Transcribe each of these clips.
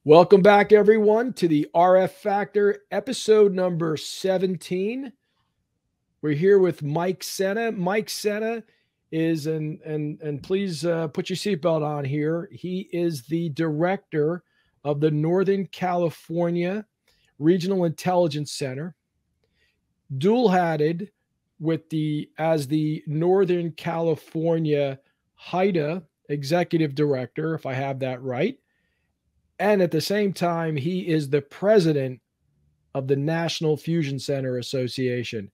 Welcome back, everyone, to the RF Factor, episode number 17. We're here with Mike Sena. Mike Sena is, and please put your seatbelt on here. He is the director of the Northern California Regional Intelligence Center, dual-hatted as the Northern California HIDTA Executive Director, if I have that right. And at the same time, he is the president of the National Fusion Center Association.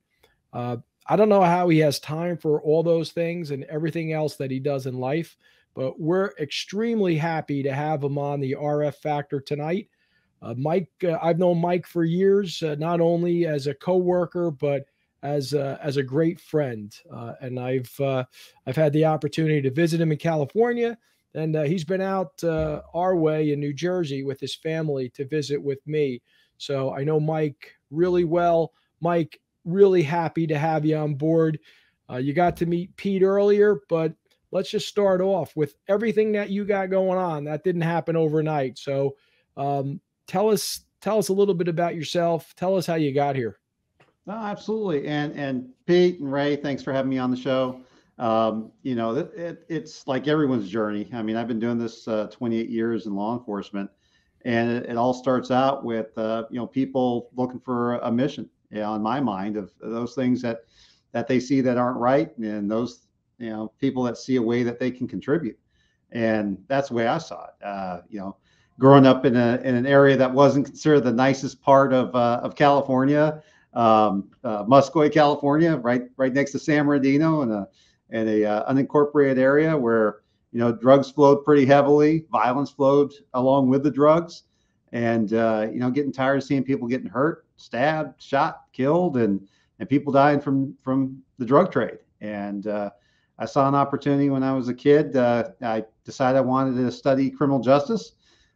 I don't know how he has time for all those things and everything else that he does in life, but we're extremely happy to have him on the RF Factor tonight. Mike, I've known Mike for years, not only as a coworker, but as a great friend. And I've had the opportunity to visit him in California. And he's been out our way in New Jersey with his family to visit with me. So I know Mike really well. Mike, really happy to have you on board. You got to meet Pete earlier, but let's just start off with everything that you got going on. That didn't happen overnight. So tell us a little bit about yourself. Tell us how you got here. No, absolutely. And Pete and Ray, thanks for having me on the show. It's like everyone's journey. I mean, I've been doing this 28 years in law enforcement, and it all starts out with, people looking for a mission, in my mind, of those things that they see that aren't right. And those, people that see a way that they can contribute. And that's the way I saw it. Growing up in an area that wasn't considered the nicest part of California, Muscoy, California, right next to San Bernardino, and a unincorporated area where, drugs flowed pretty heavily, violence flowed along with the drugs, and, getting tired of seeing people getting hurt, stabbed, shot, killed, and people dying from the drug trade. And I saw an opportunity when I was a kid. I decided I wanted to study criminal justice,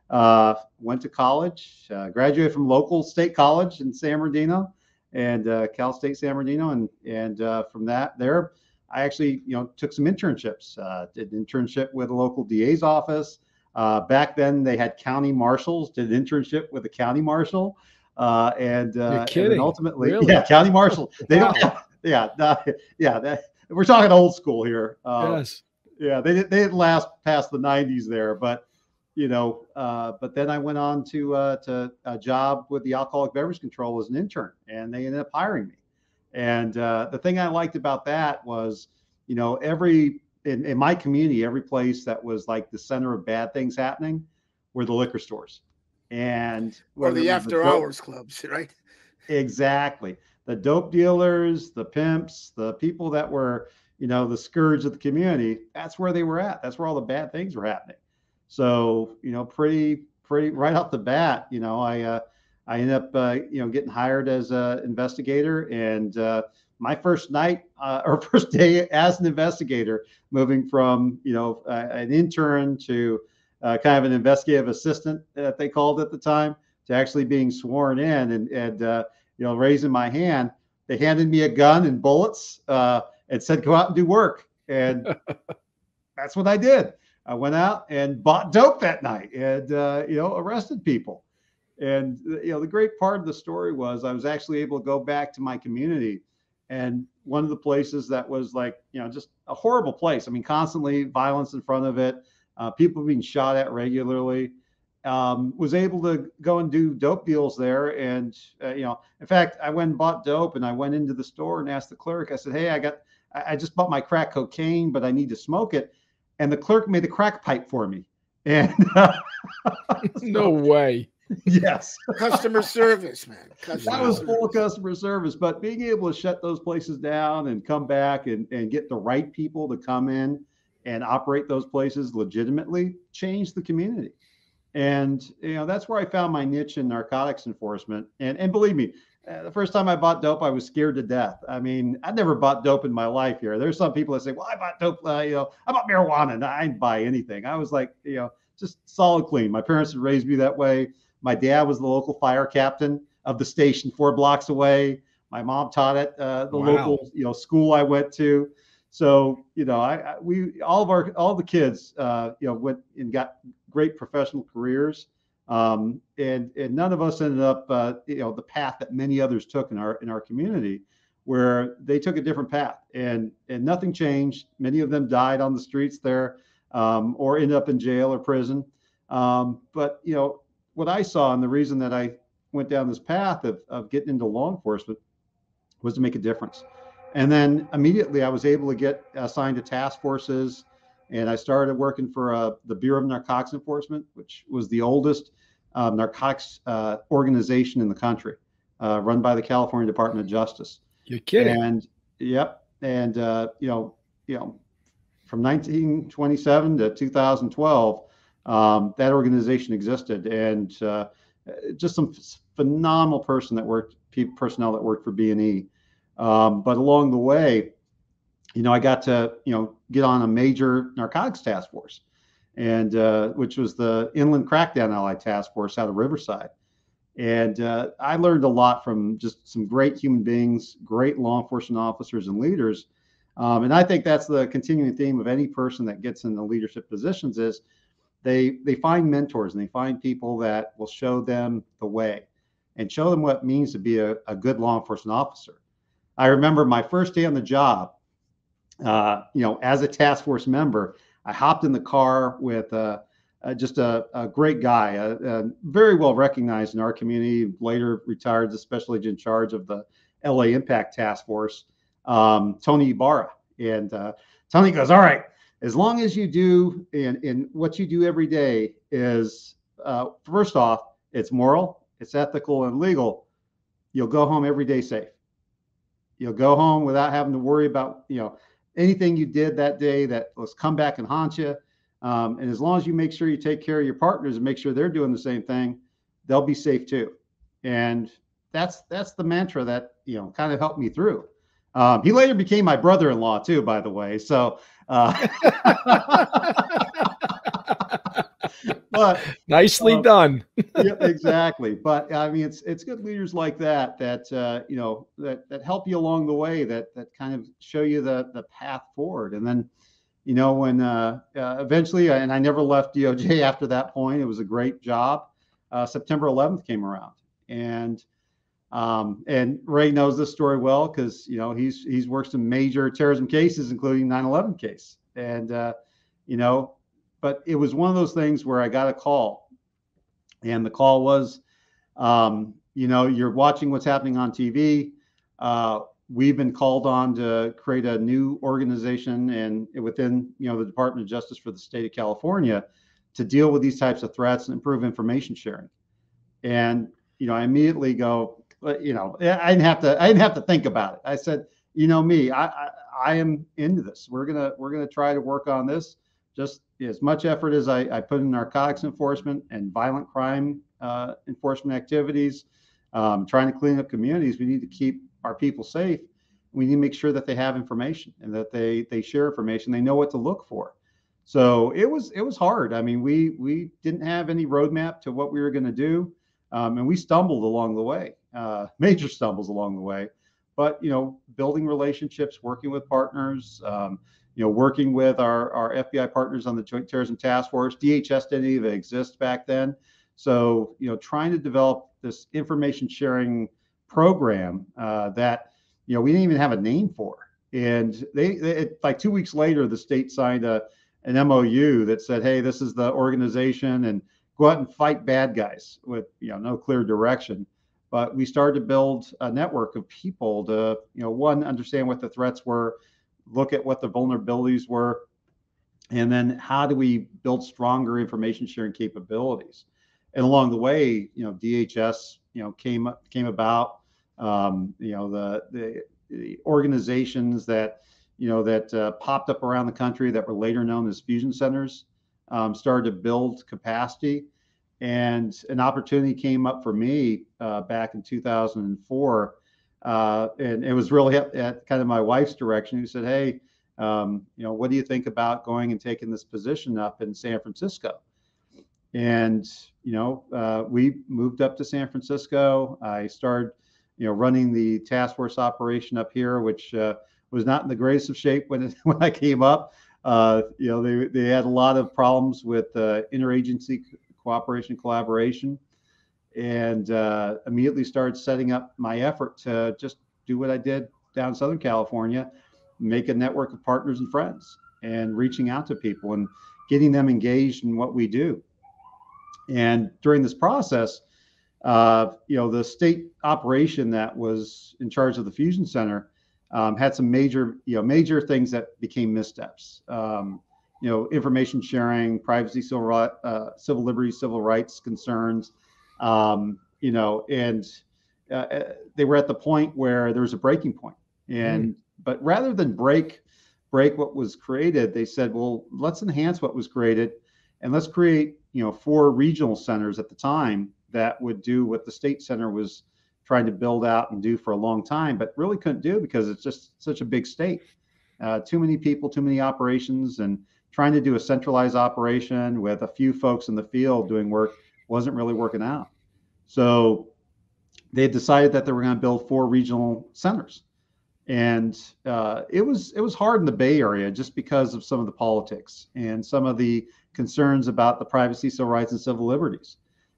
went to college, graduated from local state college in San Bernardino and Cal State San Bernardino. And from there, I actually, took some internships, did an internship with a local DA's office. Back then they had county marshals, did an internship with a county marshal. And then ultimately, really? Yeah, county marshal. They wow. Don't, we're talking old school here. Yes. Yeah, they didn't last past the 90s there, but but then I went on to a job with the Alcoholic Beverage Control as an intern, and they ended up hiring me. And the thing I liked about that was, in my community, every place that was like the center of bad things happening were the liquor stores. And or the after hours clubs, right? Exactly. The dope dealers, the pimps, the people that were, the scourge of the community, that's where they were at. That's where all the bad things were happening. So, pretty right off the bat, I ended up, getting hired as an investigator. And my first night or first day as an investigator, moving from, an intern to kind of an investigative assistant that they called at the time, to actually being sworn in and raising my hand. They handed me a gun and bullets and said, go out and do work. And that's what I did. I went out and bought dope that night and, arrested people. And, the great part of the story was I was actually able to go back to my community. And one of the places that was like, just a horrible place. I mean, constantly violence in front of it, people being shot at regularly, was able to go and do dope deals there. And, in fact, I went and bought dope, and I went into the store and asked the clerk, I said, hey, I just bought my crack cocaine, but I need to smoke it. And the clerk made a crack pipe for me. And no way. Yes. Customer service, man. That was full customer service. But being able to shut those places down and come back and get the right people to come in and operate those places legitimately changed the community. And, that's where I found my niche in narcotics enforcement. And believe me, the first time I bought dope, I was scared to death. I mean, I never bought dope in my life here. There's some people that say, well, I bought dope, I bought marijuana, and I didn't buy anything. I was like, just solid clean. My parents had raised me that way. My dad was the local fire captain of the station 4 blocks away. My mom taught at the local, school I went to. So, all the kids, went and got great professional careers. And none of us ended up, the path that many others took in our community, where they took a different path, and nothing changed. Many of them died on the streets there, or ended up in jail or prison. But what I saw, and the reason that I went down this path of getting into law enforcement, was to make a difference. And then immediately I was able to get assigned to task forces, and I started working for the Bureau of Narcotics Enforcement, which was the oldest narcotics organization in the country, run by the California Department of Justice. You're kidding. And yep. And from 1927 to 2012, that organization existed, and just some phenomenal personnel that worked for B&E. But along the way, I got to get on a major narcotics task force, and which was the Inland Crackdown Allied Task Force out of Riverside. And I learned a lot from just some great human beings, great law enforcement officers and leaders. And I think that's the continuing theme of any person that gets in the leadership positions is they find mentors, and they find people that will show them the way and show them what it means to be a good law enforcement officer. I remember my first day on the job, as a task force member, I hopped in the car with just a great guy, very well recognized in our community, later retired as special agent in charge of the LA Impact Task Force, Tony Ibarra. And Tony goes, all right, as long as you do, and what you do every day is, first off, it's moral, it's ethical and legal, you'll go home every day safe. You'll go home without having to worry about, anything you did that day that was come back and haunt you. And as long as you make sure you take care of your partners and make sure they're doing the same thing, they'll be safe too. And that's the mantra that, kind of helped me through. He later became my brother-in-law too, by the way. So, but nicely done. Yeah, exactly. But I mean, it's good leaders like that that help you along the way, that kind of show you the path forward. And then, when eventually, and I never left DOJ after that point. It was a great job. September 11th came around, and Ray knows this story well because he's worked some major terrorism cases, including 9/11 case, and but it was one of those things where I got a call, and the call was, you're watching what's happening on TV. We've been called on to create a new organization and within, the Department of Justice for the state of California to deal with these types of threats and improve information sharing. And, I immediately go, I didn't have to think about it. I said, me, I am into this. We're going to try to work on this. Just as much effort as I put in narcotics enforcement and violent crime enforcement activities, trying to clean up communities, we need to keep our people safe. We need to make sure that they have information and that they share information. They know what to look for. So it was hard. I mean, we didn't have any roadmap to what we were going to do, and we stumbled along the way, major stumbles along the way. But building relationships, working with partners. Working with our FBI partners on the Joint Terrorism Task Force. DHS didn't even exist back then. So, trying to develop this information sharing program that, we didn't even have a name for. And they like 2 weeks later, the state signed an MOU that said, hey, this is the organization, and go out and fight bad guys with, no clear direction. But we started to build a network of people to, one, understand what the threats were, look at what the vulnerabilities were, and then how do we build stronger information sharing capabilities. And along the way, DHS, came about, the organizations that, that popped up around the country that were later known as fusion centers, started to build capacity. And an opportunity came up for me back in 2004. And it was really at kind of my wife's direction, who said, hey, what do you think about going and taking this position up in San Francisco? And, we moved up to San Francisco. I started, running the task force operation up here, which was not in the greatest of shape when I came up. They had a lot of problems with interagency cooperation, collaboration, and immediately started setting up my effort to just do what I did down in Southern California, make a network of partners and friends, and reaching out to people and getting them engaged in what we do. And during this process, the state operation that was in charge of the Fusion Center had some major things that became missteps. Information sharing, privacy, civil liberties, civil rights concerns, and they were at the point where there was a breaking point. But rather than break what was created, they said, well, let's enhance what was created, and let's create 4 regional centers at the time that would do what the state center was trying to build out and do for a long time, but really couldn't do because it's just such a big state. Too many people, too many operations, and trying to do a centralized operation with a few folks in the field doing work wasn't really working out. So they decided that they were going to build 4 regional centers. And it was hard in the Bay Area just because of some of the politics and some of the concerns about the privacy, civil rights, and civil liberties.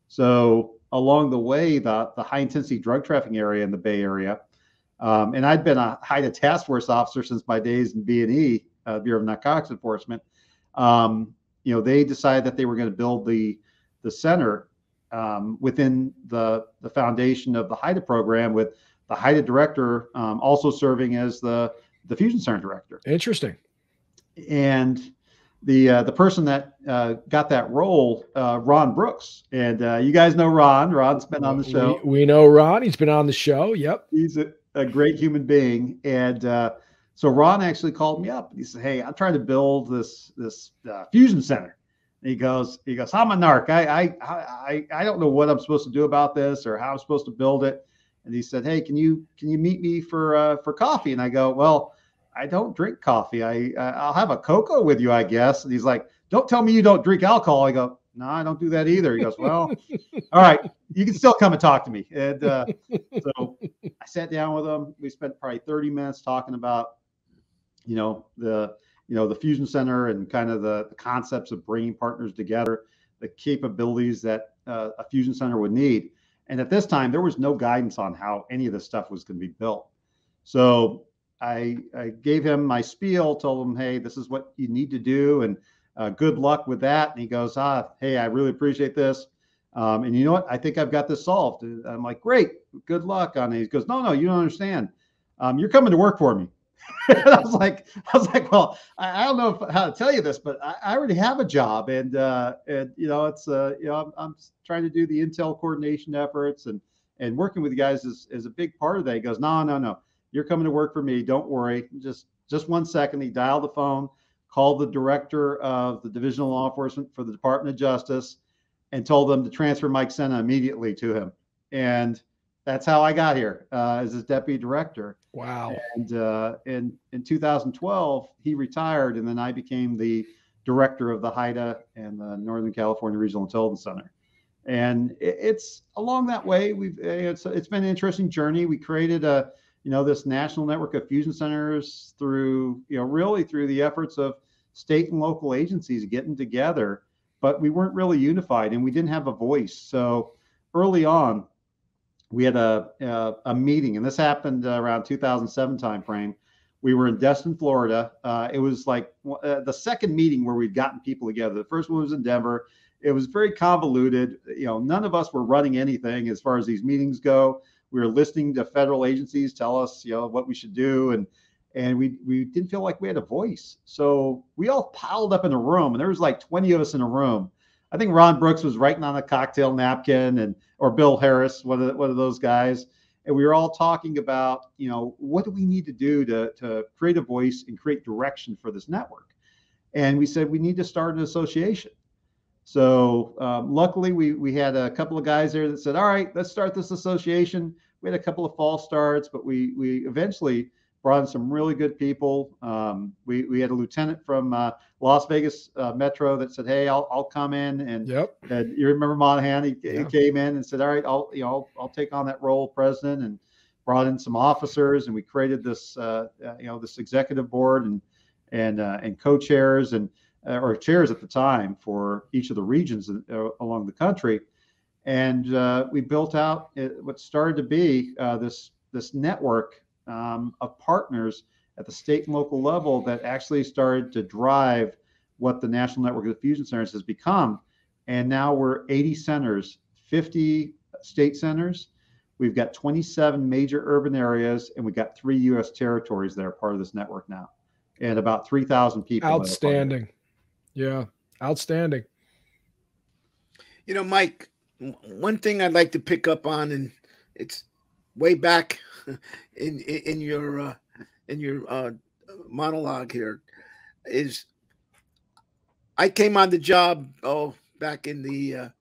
So along the way, the high intensity drug trafficking area in the Bay Area, and I'd been a HIDTA task force officer since my days in B&E, Bureau of Narcotics Enforcement. They decided that they were going to build the center within the foundation of the HIDTA program, with the HIDTA director also serving as the Fusion Center director. Interesting. And the person that got that role, Ron Brooks, and you guys know Ron. Ron's been on the show. We know Ron. He's been on the show. Yep. He's a great human being. And so Ron actually called me up. He said, "Hey, I'm trying to build this Fusion Center." And he goes, "I'm a narc. I don't know what I'm supposed to do about this or how I'm supposed to build it." And he said, "Hey, can you meet me for coffee?" And I go, "Well, I don't drink coffee. I'll have a cocoa with you, I guess." And he's like, "Don't tell me you don't drink alcohol." I go, "No, I don't do that either." He goes, "Well, all right, you can still come and talk to me." And so I sat down with him. We spent probably 30 minutes talking about, the Fusion Center and kind of the concepts of bringing partners together, the capabilities that a Fusion Center would need. And at this time, there was no guidance on how any of this stuff was going to be built. So I gave him my spiel, told him, "Hey, this is what you need to do, and good luck with that." And he goes, "Hey, I really appreciate this. And you know what? I think I've got this solved." And I'm like, "Great, good luck on it." He goes, No, you don't understand. You're coming to work for me." And I was like, "Well, I don't know how to tell you this, but I already have a job, and it's I'm trying to do the intel coordination efforts and working with you guys is a big part of that." He goes, No. You're coming to work for me. Don't worry. Just 1 second. He dialed the phone, called the director of the Division of Law Enforcement for the Department of Justice, and told them to transfer Mike Sena immediately to him. And that's how I got here as his deputy director. Wow. And in 2012, he retired, and then I became the director of the HIDTA and the Northern California Regional Intelligence Center. And it's along that way. It's been an interesting journey. We created this national network of fusion centers through the efforts of state and local agencies getting together, but we weren't really unified and we didn't have a voice. So early on, we had a meeting, and this happened around 2007 timeframe. We were in Destin, Florida. It was like the second meeting where we'd gotten people together. The first one was in Denver. It was very convoluted. None of us were running anything as far as these meetings go. We were listening to federal agencies tell us, what we should do, and we didn't feel like we had a voice. So we all piled up in a room, and there was like 20 of us in a room. I think Ron Brooks was writing on a cocktail napkin, or Bill Harris, one of those guys. And we were all talking about, what do we need to do to create a voice and create direction for this network? And we said, we need to start an association. So luckily, we had a couple of guys there that said, all right, let's start this association. We had a couple of false starts, but we eventually brought in some really good people. We had a lieutenant from Las Vegas Metro that said, hey, I'll come in. And, yep. And you remember Monahan? He came in and said, all right, I'll take on that role of president, and brought in some officers, and we created this this executive board and co-chairs. And or chairs at the time for each of the regions along the country. And we built out what started to be this network of partners at the state and local level that actually started to drive what the National Network of Diffusion Centers has become. And now we're 80 centers, 50 state centers. We've got 27 major urban areas, and we've got 3 U.S. territories that are part of this network now, and about 3,000 people. Outstanding. Yeah, outstanding. You know, Mike, one thing I'd like to pick up on, and it's way back in your monologue here, is I came on the job back in the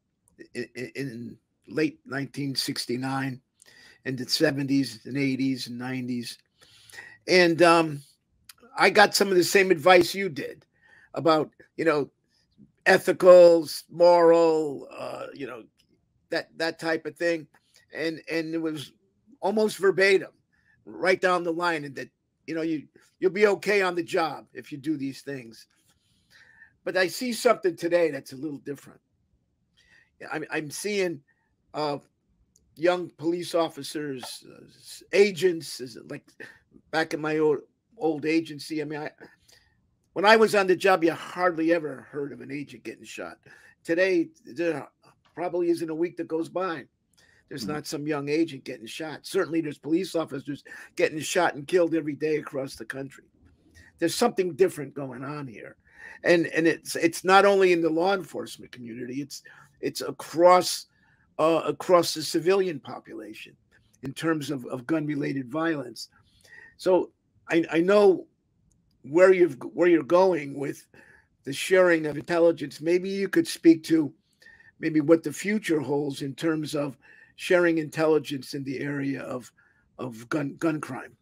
in late 1969, in the 70s and 80s and 90s, and I got some of the same advice you did about, you know, ethical, moral, you know, that type of thing, and it was almost verbatim, right down the line, and that, you know, you'll be okay on the job if you do these things. But I see something today that's a little different. I'm seeing young police officers, agents, like back in my old agency. I mean, when I was on the job, you hardly ever heard of an agent getting shot. Today, there probably isn't a week that goes by there's not some young agent getting shot. Certainly, there's police officers getting shot and killed every day across the country. There's something different going on here, and it's not only in the law enforcement community. It's across the civilian population in terms of gun-related violence. So I know where you're going with the sharing of intelligence. Maybe you could speak to maybe what the future holds in terms of sharing intelligence in the area of gun crime.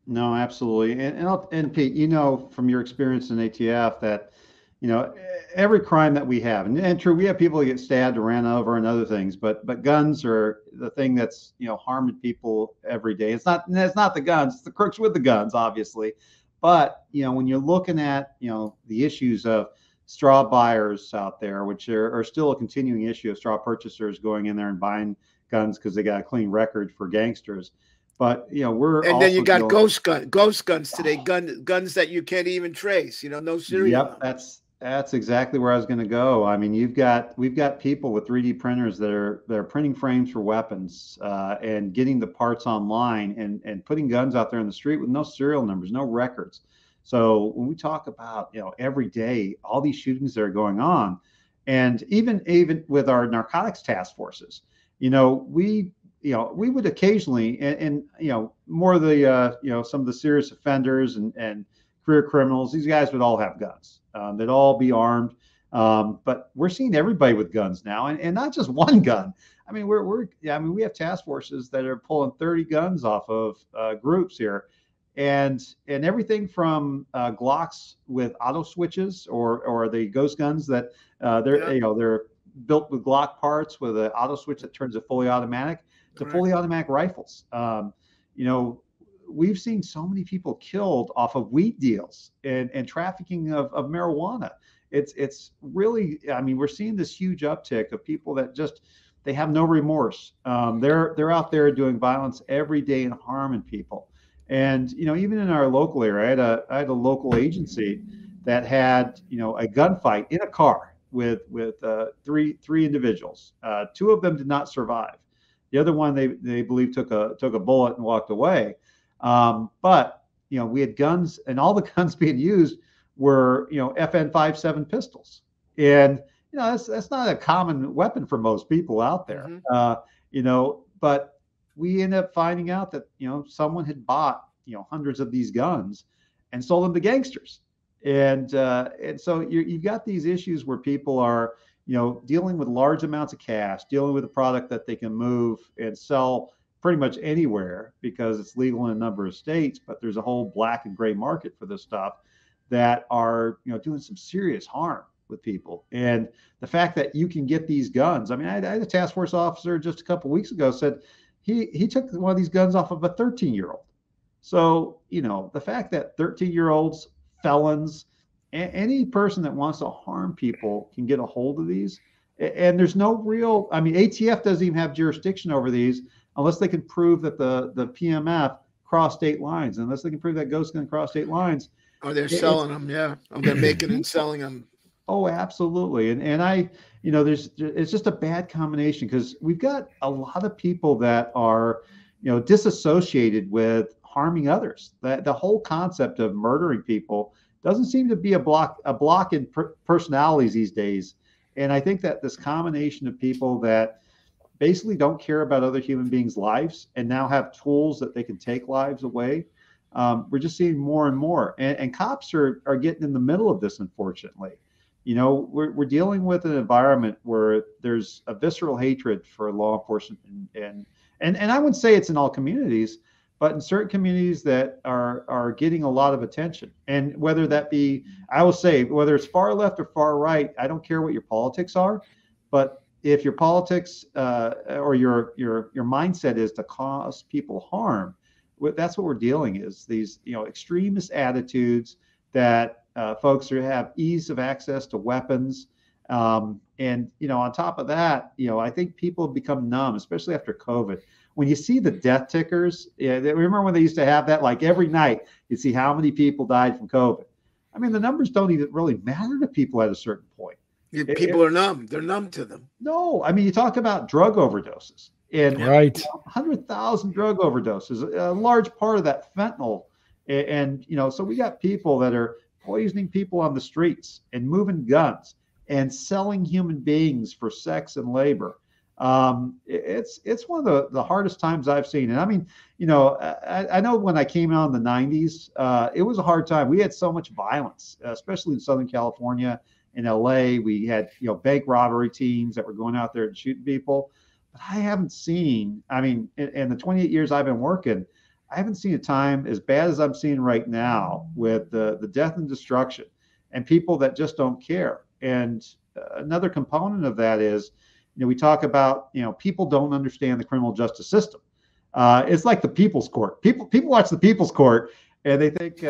No, absolutely. And Pete, you know, from your experience in ATF that, you know, every crime that we have, and true, we have people who get stabbed or ran over and other things, but guns are the thing that's, you know, harming people every day. It's not the guns, it's the crooks with the guns, obviously. But, you know, when you're looking at, you know, the issues of straw buyers out there, which are still a continuing issue of straw purchasers going in there and buying guns because they got a clean record for gangsters. But, you know, then you got ghost guns today, guns that you can't even trace, you know, no serial number. That's exactly where I was going to go. I mean, we've got people with 3D printers that are printing frames for weapons and getting the parts online and putting guns out there in the street with no serial numbers, no records. So when we talk about, you know, every day, all these shootings that are going on, and even with our narcotics task forces, you know, we would occasionally, and you know, more of the you know, some of the serious offenders and career criminals, these guys would all have guns. They'd all be armed. But we're seeing everybody with guns now, and not just one gun. I mean, we have task forces that are pulling 30 guns off of groups here, and everything from Glocks with auto switches or the ghost guns that they're built with Glock parts with an auto switch that turns it fully automatic, to fully automatic rifles. You know, we've seen so many people killed off of weed deals and trafficking of marijuana. It's really, I mean, we're seeing this huge uptick of people that just, they have no remorse. They're out there doing violence every day and harming people. And, you know, even in our local area, I had a local agency that had, you know, a gunfight in a car with three individuals. 2 of them did not survive. The other one, they believe took a bullet and walked away. But, you know, we had guns, and all the guns being used were, you know, FN-57 pistols. And, you know, that's not a common weapon for most people out there. You know, but we ended up finding out that, you know, someone had bought, you know, hundreds of these guns and sold them to gangsters. And so you've got these issues where people are, you know, dealing with large amounts of cash, dealing with a product that they can move and sell pretty much anywhere because it's legal in a number of states, but there's a whole black and gray market for this stuff that are, you know, doing some serious harm with people. And the fact that you can get these guns, I mean, I had a task force officer just a couple of weeks ago said he took one of these guns off of a 13-year-old. So, you know, the fact that 13-year-olds, felons, any person that wants to harm people can get a hold of these. And there's no real, I mean, ATF doesn't even have jurisdiction over these unless they can prove that the PMF crossed state lines. Unless they can prove that ghost gun crossed state lines. Oh, they're selling them. Yeah. Oh, they're making and selling them. Oh, absolutely. And I, it's just a bad combination because we've got a lot of people that are, disassociated with harming others. That the whole concept of murdering people doesn't seem to be a block in personalities these days. And I think that this combination of people that basically don't care about other human beings' lives and now have tools that they can take lives away, we're just seeing more and more. And cops are getting in the middle of this, unfortunately. We're dealing with an environment where there's a visceral hatred for law enforcement, and I wouldn't say it's in all communities, but in certain communities that are getting a lot of attention. And whether that be, I will say, whether it's far left or far right, I don't care what your politics are, but if your politics or your mindset is to cause people harm, that's what we're dealing is these extremist attitudes that folks who have ease of access to weapons. And on top of that, I think people have become numb, especially after COVID. When you see the death tickers, remember when they used to have that, like every night, you'd see how many people died from COVID. I mean, the numbers don't even really matter to people at a certain point. People are numb. They're numb to them. No, I mean, you talk about drug overdoses. And right. 100,000 drug overdoses, a large part of that fentanyl. And so we got people that are poisoning people on the streets and moving guns and selling human beings for sex and labor. It's one of the hardest times I've seen. And I mean, I know when I came out in the 90s, it was a hard time. We had so much violence, especially in Southern California, in LA. We had, bank robbery teams that were going out there and shooting people. But I haven't seen, I mean, in the 28 years I've been working, I haven't seen a time as bad as I'm seeing right now with the death and destruction and people that just don't care. And another component of that is, we talk about, people don't understand the criminal justice system. It's like the People's Court. People watch the People's Court and they think,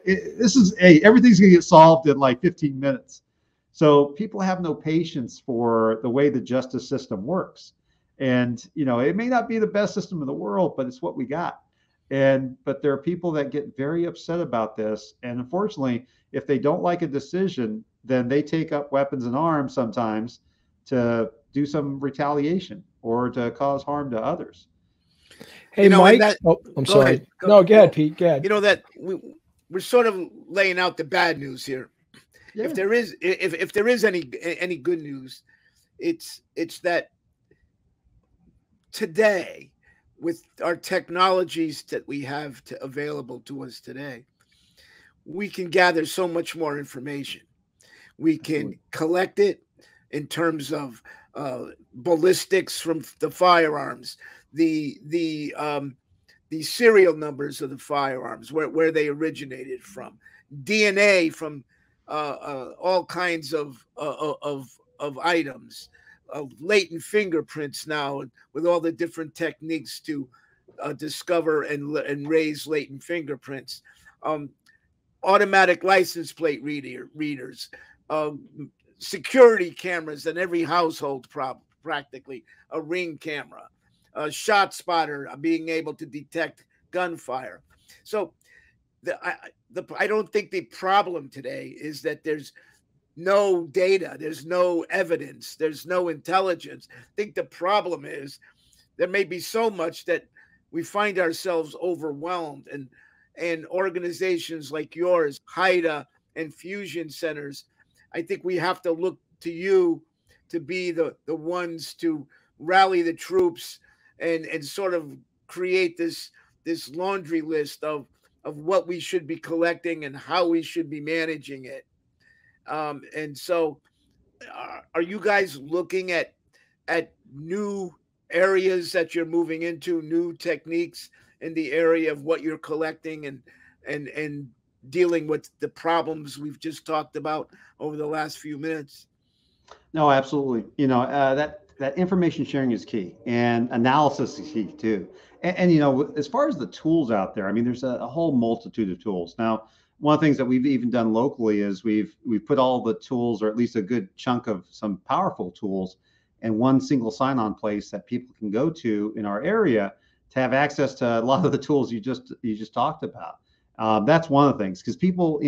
this is everything's going to get solved in like 15 minutes. So people have no patience for the way the justice system works. And, it may not be the best system in the world, but it's what we got. But there are people that get very upset about this. And unfortunately, if they don't like a decision, then they take up weapons and arms sometimes to do some retaliation or to cause harm to others. Hey, Mike. I'm sorry. Go ahead, Pete. Go ahead. That we're sort of laying out the bad news here. Yeah. If there is any good news, it's that today, with our technologies that we have available to us today, we can gather so much more information. We can collect it in terms of ballistics from the firearms, the serial numbers of the firearms, where they originated from, DNA from all kinds of items, latent fingerprints now, with all the different techniques to discover and raise latent fingerprints, automatic license plate readers, security cameras in every household, practically a Ring camera, a shot spotter being able to detect gunfire. So I don't think the problem today is that there's no data, there's no evidence, there's no intelligence. I think the problem is there may be so much that we find ourselves overwhelmed, and organizations like yours, HIDTA and fusion centers, I think we have to look to you to be the ones to rally the troops and sort of create this laundry list of what we should be collecting and how we should be managing it. And so are you guys looking at new areas that you're moving into, new techniques in the area of what you're collecting and dealing with the problems we've just talked about over the last few minutes? No, absolutely. That information sharing is key, and analysis is key too. And as far as the tools out there, I mean, there's a whole multitude of tools. Now, one of the things that we've even done locally is we've put all the tools, or at least a good chunk of some powerful tools, in one single sign-on place that people can go to in our area to have access to a lot of the tools you just talked about. That's one of the things, because people,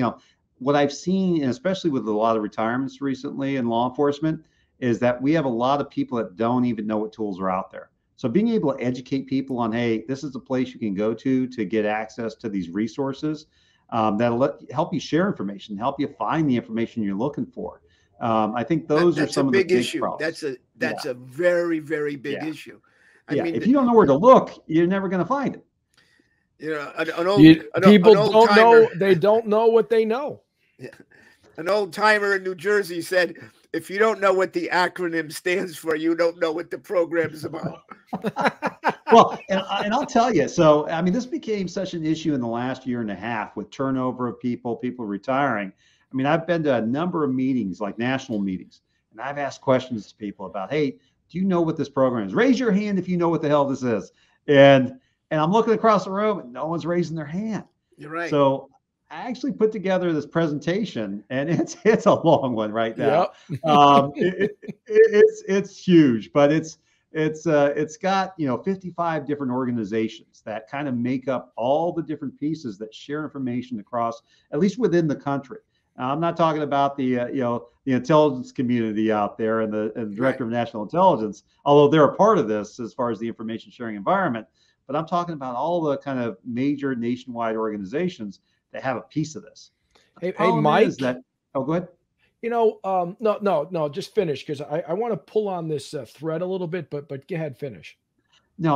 what I've seen, and especially with a lot of retirements recently in law enforcement, is that we have a lot of people that don't even know what tools are out there. So being able to educate people on, hey, this is a place you can go to get access to these resources, that'll help you share information, help you find the information you're looking for. I think those are some of the big issue. problems. That's a very, very big issue. I mean, if you don't know where to look, you're never going to find it. People don't know. They don't know what they know. Yeah. An old timer in New Jersey said, if you don't know what the acronym stands for, you don't know what the program is about. Well, and I'll tell you, so, I mean, this became such an issue in the last year and a half with turnover of people retiring. I mean, I've been to a number of meetings, like national meetings, and I've asked questions to people about, hey, do you know what this program is? Raise your hand if you know what the hell this is. And I'm looking across the room and no one's raising their hand. You're right. So I actually put together this presentation, and it's a long one right now. Yep. It's huge, but it's got 55 different organizations that kind of make up all the different pieces that share information across, at least within the country. Now, I'm not talking about the the intelligence community out there and the Director of National Intelligence, although they're a part of this as far as the information sharing environment. But I'm talking about all the kind of major nationwide organizations that have a piece of this. Hey, Mike. Oh, go ahead. No, just finish, because I want to pull on this thread a little bit, but go ahead, finish. No,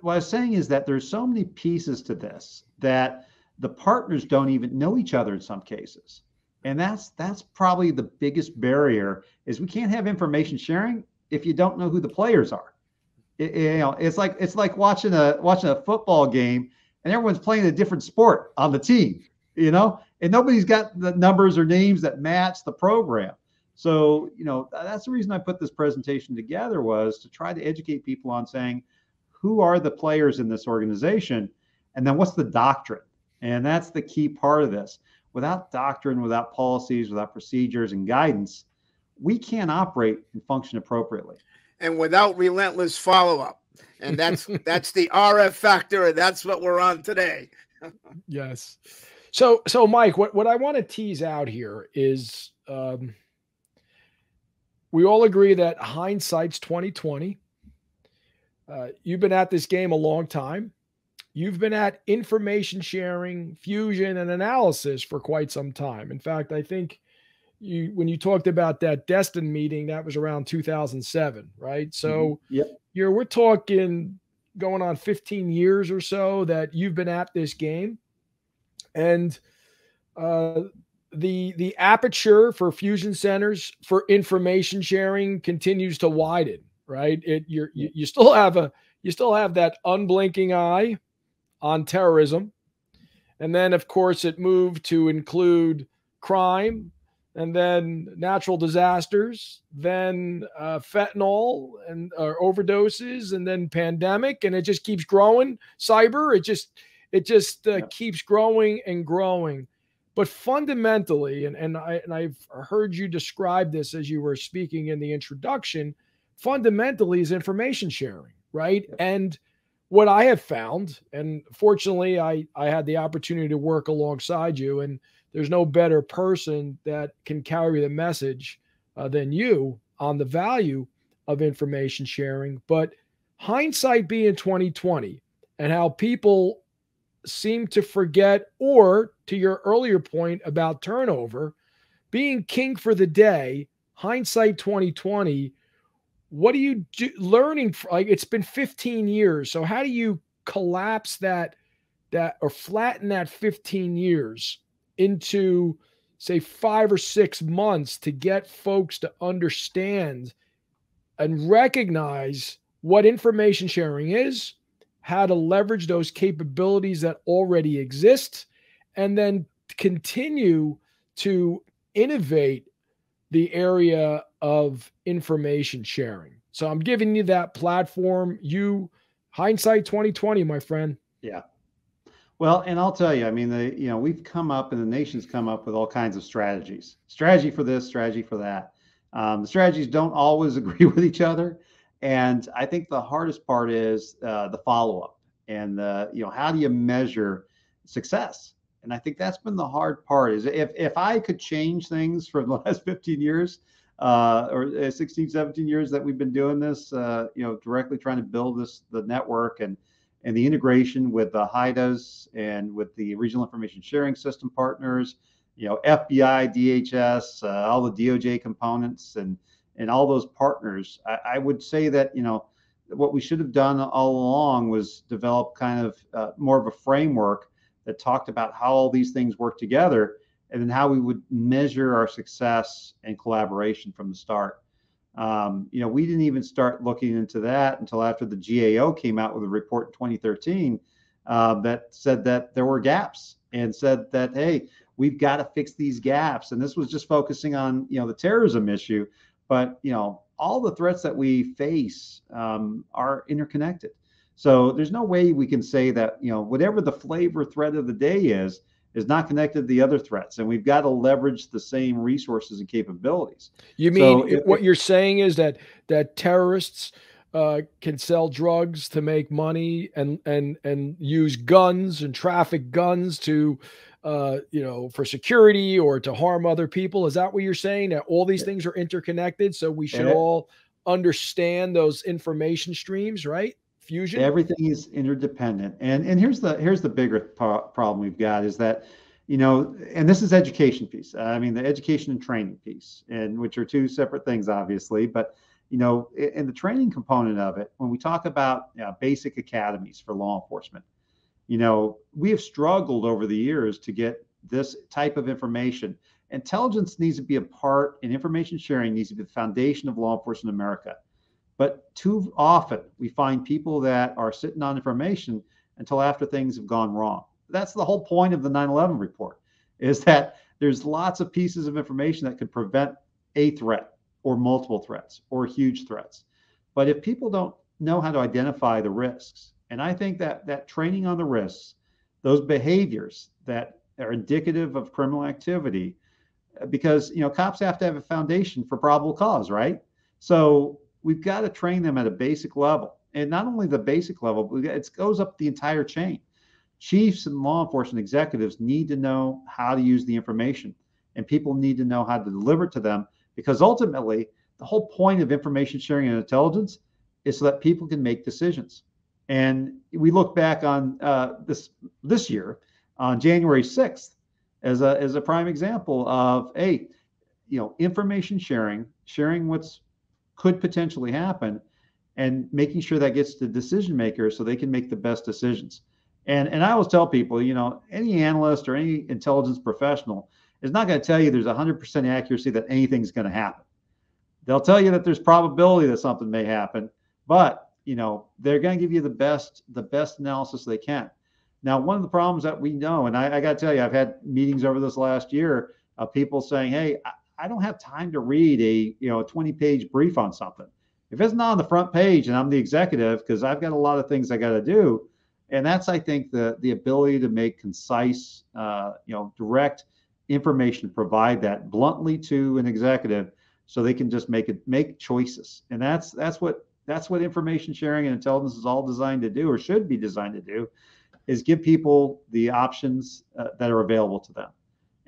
what I was saying is that there's so many pieces to this that the partners don't even know each other in some cases. And that's probably the biggest barrier, is we can't have information sharing if you don't know who the players are. It's like watching a football game and everyone's playing a different sport on the team, and nobody's got the numbers or names that match the program. So, that's the reason I put this presentation together, was to try to educate people on saying, who are the players in this organization? And then what's the doctrine? And that's the key part of this. Without doctrine, without policies, without procedures and guidance, we can't operate and function appropriately. And without relentless follow-up. And that's the RF factor, and that's what we're on today. Yes. So Mike, what I want to tease out here is we all agree that hindsight's 2020. You've been at this game a long time. You've been at information sharing, fusion, and analysis for quite some time. In fact, I think when you talked about that Destin meeting, that was around 2007, right? So we're talking going on 15 years or so that you've been at this game. And the aperture for fusion centers for information sharing continues to widen, right? You still have that unblinking eye on terrorism. And then, of course, it moved to include crime, and then natural disasters, then fentanyl and overdoses, and then pandemic, and it just keeps growing. Cyber, it just keeps growing and growing. But fundamentally, and I've heard you describe this as you were speaking in the introduction, fundamentally is information sharing, right? Yeah. And what I have found, and fortunately I had the opportunity to work alongside you, and there's no better person that can carry the message than you on the value of information sharing. But hindsight being 2020, and how people seem to forget, or to your earlier point about turnover, being king for the day, hindsight 2020, what are you learning? Like, it's been 15 years. So how do you collapse that or flatten that 15 years into, say, 5 or 6 months to get folks to understand and recognize what information sharing is, how to leverage those capabilities that already exist, and then continue to innovate the area of information sharing? So I'm giving you that platform. You, hindsight 2020, my friend. Yeah. Well, and I'll tell you, I mean, we've come up and the nation's come up with all kinds of strategies, strategy for this, strategy for that. The strategies don't always agree with each other. And I think the hardest part is the follow-up and how do you measure success? And I think that's been the hard part is if I could change things from the last 15 years or 16, 17 years that we've been doing this, directly trying to build the network and the integration with the HIDTAs and with the regional information sharing system partners, FBI, DHS, all the DOJ components and all those partners. I would say that, what we should have done all along was develop kind of more of a framework that talked about how all these things work together and then how we would measure our success and collaboration from the start. We didn't even start looking into that until after the GAO came out with a report in 2013 that said that there were gaps and said that, hey, we've got to fix these gaps. And this was just focusing on, the terrorism issue. But, all the threats that we face are interconnected. So there's no way we can say that, whatever the flavor threat of the day is not connected to the other threats. And we've got to leverage the same resources and capabilities. You mean what you're saying is that terrorists can sell drugs to make money and use guns and traffic guns to, for security or to harm other people? Is that what you're saying? That all these things are interconnected, so we should all understand those information streams, right? Fusion. Everything is interdependent, and here's the bigger problem we've got is that, and this is education piece. I mean, the education and training piece, and which are two separate things, obviously, but in the training component of it, when we talk about basic academies for law enforcement, we have struggled over the years to get this type of information. Intelligence needs to be a part, and information sharing needs to be the foundation of law enforcement in America. But too often we find people that are sitting on information until after things have gone wrong. That's the whole point of the 9/11 report, is that there's lots of pieces of information that could prevent a threat or multiple threats or huge threats. But if people don't know how to identify the risks, and I think that training on the risks, those behaviors that are indicative of criminal activity, because cops have to have a foundation for probable cause, right? So we've got to train them at a basic level, and not only the basic level, but it goes up the entire chain. Chiefs and law enforcement executives need to know how to use the information, and people need to know how to deliver it to them, because ultimately the whole point of information sharing and intelligence is so that people can make decisions. And we look back on this year on January 6th as a prime example of information sharing what's could potentially happen, and making sure that gets to decision makers so they can make the best decisions. And I always tell people, any analyst or any intelligence professional is not going to tell you there's 100% accuracy that anything's going to happen. They'll tell you that there's probability that something may happen, but they're going to give you the best analysis they can. Now, one of the problems that we know, and I got to tell you, I've had meetings over this last year of people saying, hey, I don't have time to read a 20-page brief on something. If it's not on the front page and I'm the executive, because I've got a lot of things I got to do, and that's, I think, the ability to make concise, direct information, provide that bluntly to an executive, so they can just make choices. And that's what information sharing and intelligence is all designed to do, or should be designed to do, is give people the options that are available to them.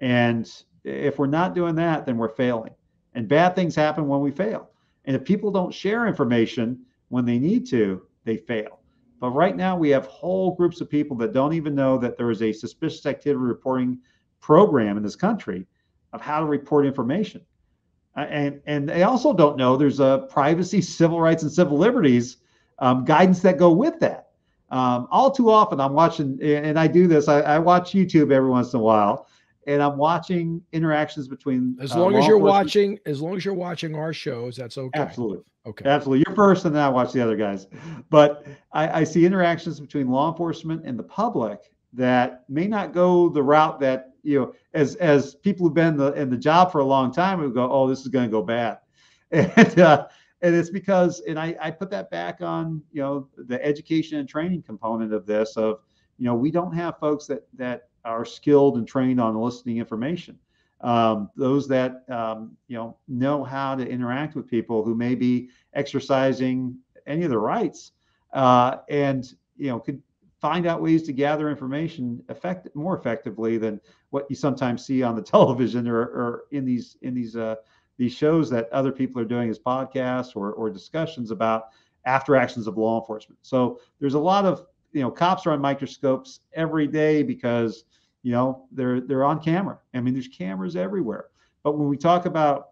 And if we're not doing that, then we're failing. And bad things happen when we fail. And if people don't share information when they need to, they fail. But right now we have whole groups of people that don't even know that there is a suspicious activity reporting program in this country of how to report information. And they also don't know there's a privacy, civil rights, and civil liberties guidance that go with that. All too often I'm watching, and I do this, I watch YouTube every once in a while, and I'm watching interactions between as long as you're watching our shows, that's okay. Absolutely. Okay. Absolutely. You're first, and then I watch the other guys. But I see interactions between law enforcement and the public that may not go the route that, as people who've been in the job for a long time would go, oh, this is going to go bad. And it's because, and I put that back on, the education and training component of this, of, we don't have folks that are skilled and trained on eliciting information. Those that know how to interact with people who may be exercising any of their rights, and could find out ways to gather information more effectively than what you sometimes see on the television or in these shows that other people are doing as podcasts or discussions about after actions of law enforcement. So there's a lot of cops are on microscopes every day because they're on camera. I mean, there's cameras everywhere. But when we talk about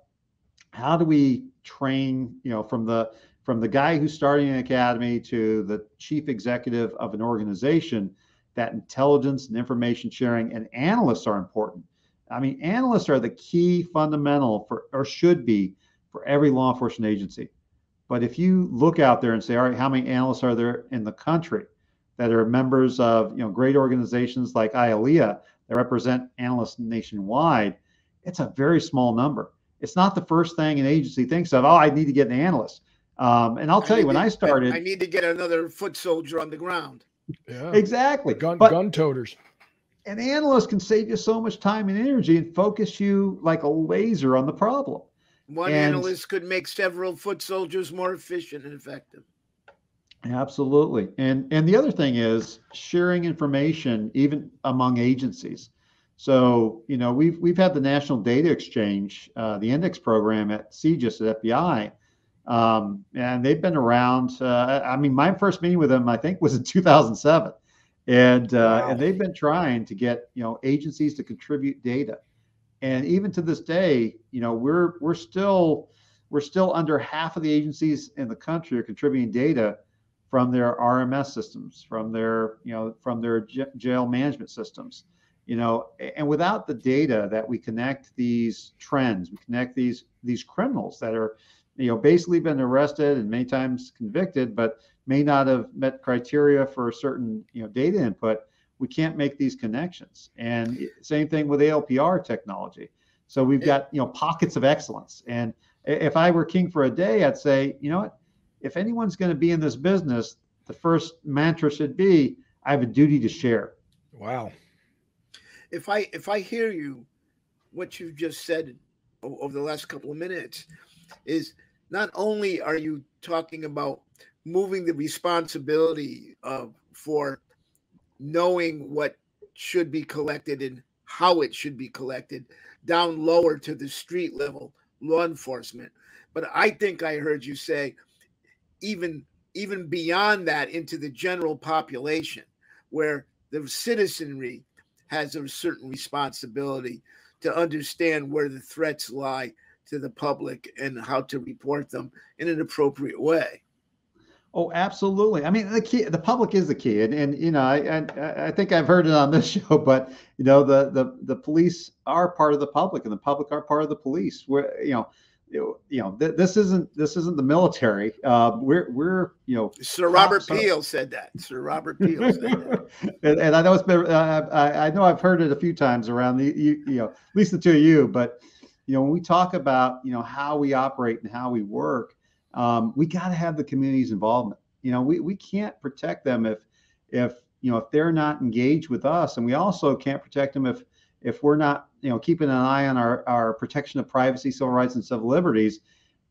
how do we train, from the guy who's starting an academy to the chief executive of an organization, that intelligence and information sharing and analysts are important. I mean, analysts are the key fundamental or should be for every law enforcement agency. But if you look out there and say, all right, how many analysts are there in the country that are members of great organizations like IALEA that represent analysts nationwide? It's a very small number. It's not the first thing an agency thinks of. Oh, I need to get an analyst. And I'll tell you, when I started, I need to get another foot soldier on the ground. Yeah, exactly. Gun toters. An analyst can save you so much time and energy and focus you like a laser on the problem. One analyst could make several foot soldiers more efficient and effective. Absolutely. And the other thing is sharing information even among agencies. So, we've had the National Data Exchange, the index program at CICC at FBI, and they've been around. I mean, my first meeting with them, I think, was in 2007. And Wow. and they've been trying to get agencies to contribute data, and even to this day, we're still under half of the agencies in the country are contributing data from their RMS systems, from their jail management systems, and without the data that we connect these trends, we connect these criminals that are basically been arrested and many times convicted, but may not have met criteria for a certain data input, we can't make these connections. And same thing with ALPR technology. So we've got pockets of excellence. And if I were king for a day, I'd say, what? If anyone's going to be in this business, the first mantra should be, I have a duty to share. Wow. If I hear you, what you've just said over the last couple of minutes is not only are you talking about moving the responsibility for knowing what should be collected and how it should be collected down lower to the street level law enforcement, but I think I heard you say even beyond that into the general population, where the citizenry has a certain responsibility to understand where the threats lie to the public and how to report them in an appropriate way. Oh, absolutely. I mean, the public is the key, and I think I've heard it on this show, but the police are part of the public, and the public are part of the police. This isn't the military. We're Sir Robert Peel said that. Sir Robert Peel said that. and I know it's been I know I've heard it a few times around at least the two of you, but when we talk about how we operate and how we work, we got to have the community's involvement. We can't protect them if they're not engaged with us, and we also can't protect them if we're not keeping an eye on our protection of privacy, civil rights, and civil liberties,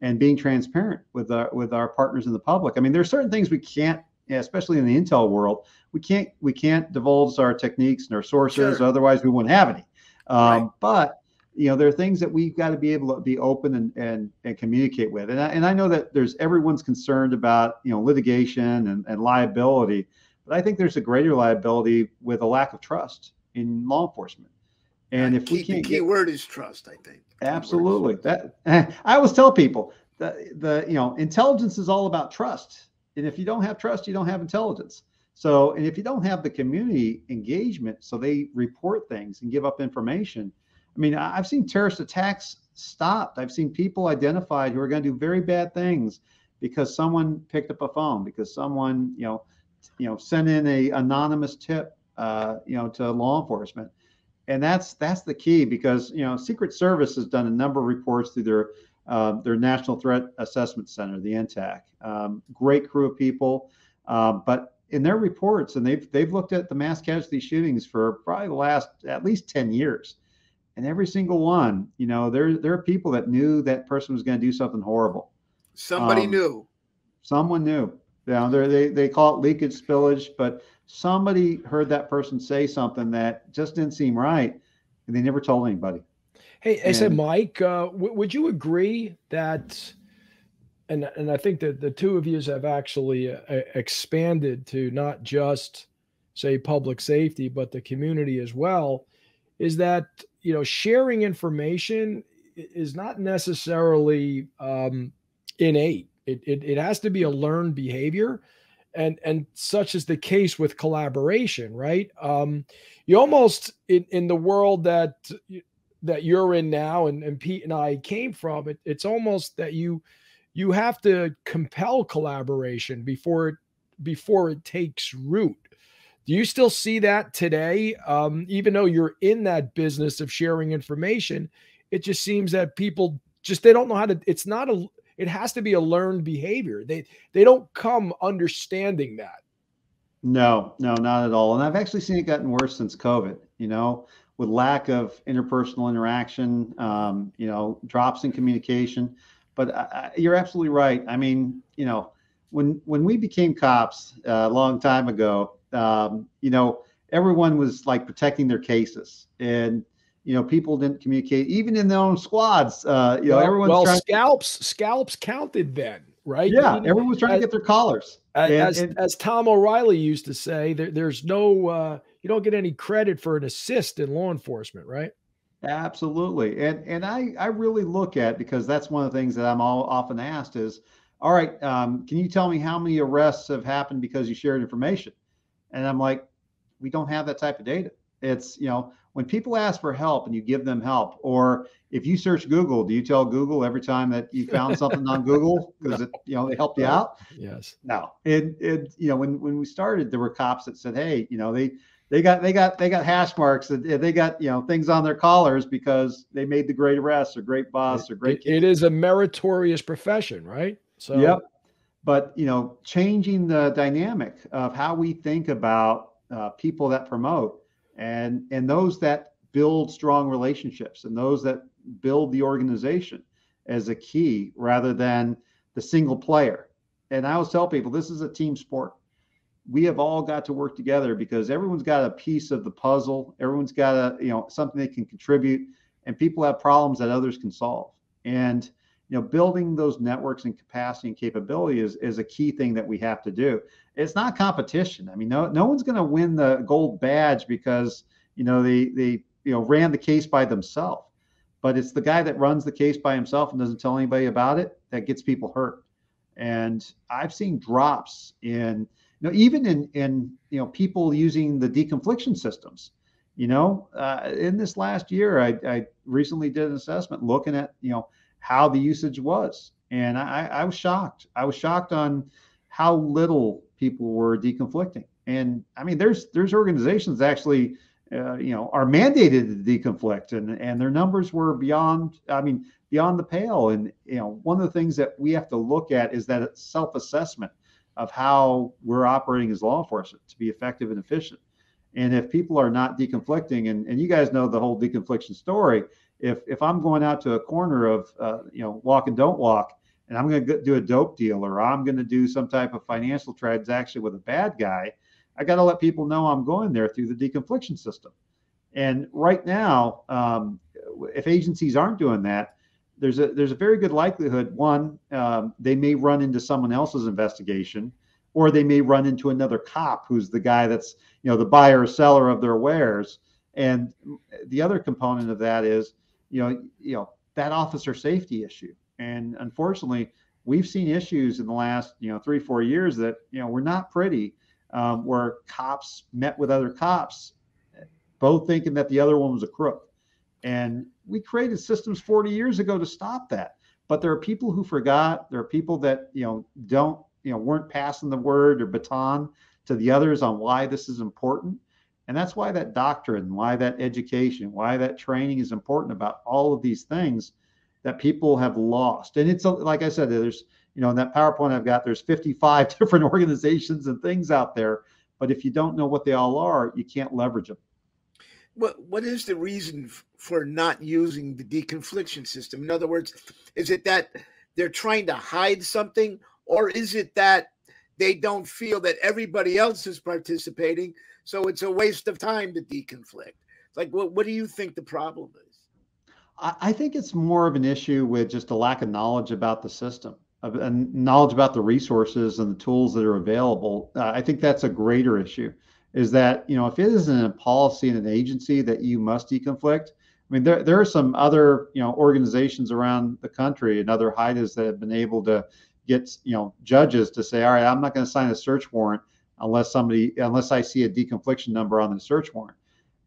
and being transparent with our partners in the public. I mean, there are certain things we can't, especially in the intel world, we can't divulge our techniques and our sources. Sure. Otherwise we wouldn't have any. Right. But there are things that we've got to be able to be open and communicate with. And I know that everyone's concerned about litigation and liability, but I think there's a greater liability with a lack of trust in law enforcement. And if we can't, the key word is trust, I think. Absolutely. That I always tell people that intelligence is all about trust. And if you don't have trust, you don't have intelligence. So, and if you don't have the community engagement, so they report things and give up information. I mean, I've seen terrorist attacks stopped. I've seen people identified who are going to do very bad things because someone picked up a phone, because someone, sent in a anonymous tip, to law enforcement. And that's the key, because Secret Service has done a number of reports through their National Threat Assessment Center, the NTAC. Great crew of people, but in their reports, and they've looked at the mass casualty shootings for probably the last at least 10 years. And every single one, there are people that knew that person was going to do something horrible. Somebody knew. Someone knew. They call it leakage, spillage, but somebody heard that person say something that just didn't seem right, and they never told anybody. Hey, I said, Mike, would you agree that, and I think that the two of you have actually expanded to not just say public safety, but the community as well, is that, sharing information is not necessarily innate. It has to be a learned behavior, and such is the case with collaboration, right? You almost in the world that you're in now, and Pete and I came from, it's almost that you have to compel collaboration before it takes root. Do you still see that today? Even though you're in that business of sharing information, it just seems that people they don't know how to. It has to be a learned behavior. They don't come understanding that. No, not at all. And I've actually seen it gotten worse since COVID, with lack of interpersonal interaction, drops in communication. But you're absolutely right. I mean, when we became cops a long time ago, everyone was like protecting their cases, and people didn't communicate even in their own squads. Everyone's trying. Scalps counted then, right? Yeah, everyone was trying to get their collars. As Tom O'Reilly used to say, there's no you don't get any credit for an assist in law enforcement, right? Absolutely. And I really look at, because that's one of the things that I'm often asked is, all right, can you tell me how many arrests have happened because you shared information? And I'm like, we don't have that type of data. It's, when people ask for help and you give them help, or if you search Google, do you tell Google every time that you found something on Google because they helped you out? Yes. No. When we started, there were cops that said, hey, they got hash marks, and they got things on their collars because they made the great arrests or great boss or great. It is a meritorious profession, right? So yep. But changing the dynamic of how we think about people that promote and those that build strong relationships and those that build the organization as a key rather than the single player. And I always tell people, this is a team sport. We have all got to work together because everyone's got a piece of the puzzle. Everyone's got something they can contribute, and people have problems that others can solve. And building those networks and capacity and capability is a key thing that we have to do. It's not competition. I mean, no one's going to win the gold badge because they ran the case by themselves. But it's the guy that runs the case by himself and doesn't tell anybody about it that gets people hurt. And I've seen drops in even in people using the deconfliction systems. In this last year, I recently did an assessment looking at how the usage was, and I was shocked. I was shocked on how little people were deconflicting. And I mean, there's organizations that actually are mandated to deconflict, and their numbers were beyond the pale. And one of the things that we have to look at is that self-assessment of how we're operating as law enforcement to be effective and efficient. And if people are not deconflicting, and you guys know the whole deconfliction story, if I'm going out to a corner of walk and don't walk, and I'm going to do a dope deal, or I'm going to do some type of financial transaction with a bad guy, I got to let people know I'm going there through the deconfliction system. And right now, if agencies aren't doing that, there's a very good likelihood, one, they may run into someone else's investigation, or they may run into another cop who's the guy that's the buyer or seller of their wares. And the other component of that is that officer safety issue. And unfortunately, we've seen issues in the last 3-4 years that were not pretty, where cops met with other cops, both thinking that the other one was a crook. And we created systems 40 years ago to stop that. But there are people who forgot. There are people that weren't passing the word or baton to the others on why this is important. And that's why that doctrine, why that education, why that training is important about all of these things that people have lost. And it's like I said, there's in that PowerPoint I've got, there's 55 different organizations and things out there. But if you don't know what they all are, you can't leverage them. What is the reason for not using the deconfliction system? In other words, is it that they're trying to hide something, or is it that they don't feel that everybody else is participating, so it's a waste of time to deconflict? Like, what do you think the problem is? I think it's more of an issue with just a lack of knowledge about the system, and knowledge about the resources and the tools that are available. I think that's a greater issue, is that, if it isn't a policy in an agency that you must deconflict. I mean, there are some other, organizations around the country and other HIDTAs that have been able to get, judges to say, all right, I'm not going to sign a search warrant unless I see a deconfliction number on the search warrant.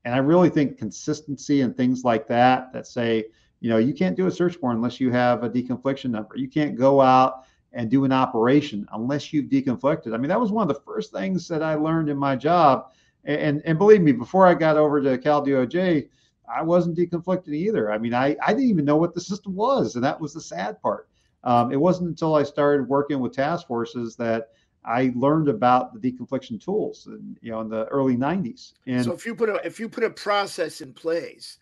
And I really think consistency and things like that say, you can't do a search warrant unless you have a deconfliction number. You can't go out and do an operation unless you've deconflicted. I mean, that was one of the first things that I learned in my job. And believe me, before I got over to Cal DOJ, I wasn't deconflicted either. I mean, I didn't even know what the system was. And that was the sad part. It wasn't until I started working with task forces that I learned about the deconfliction tools, in the early 90s. And so if you put a process in place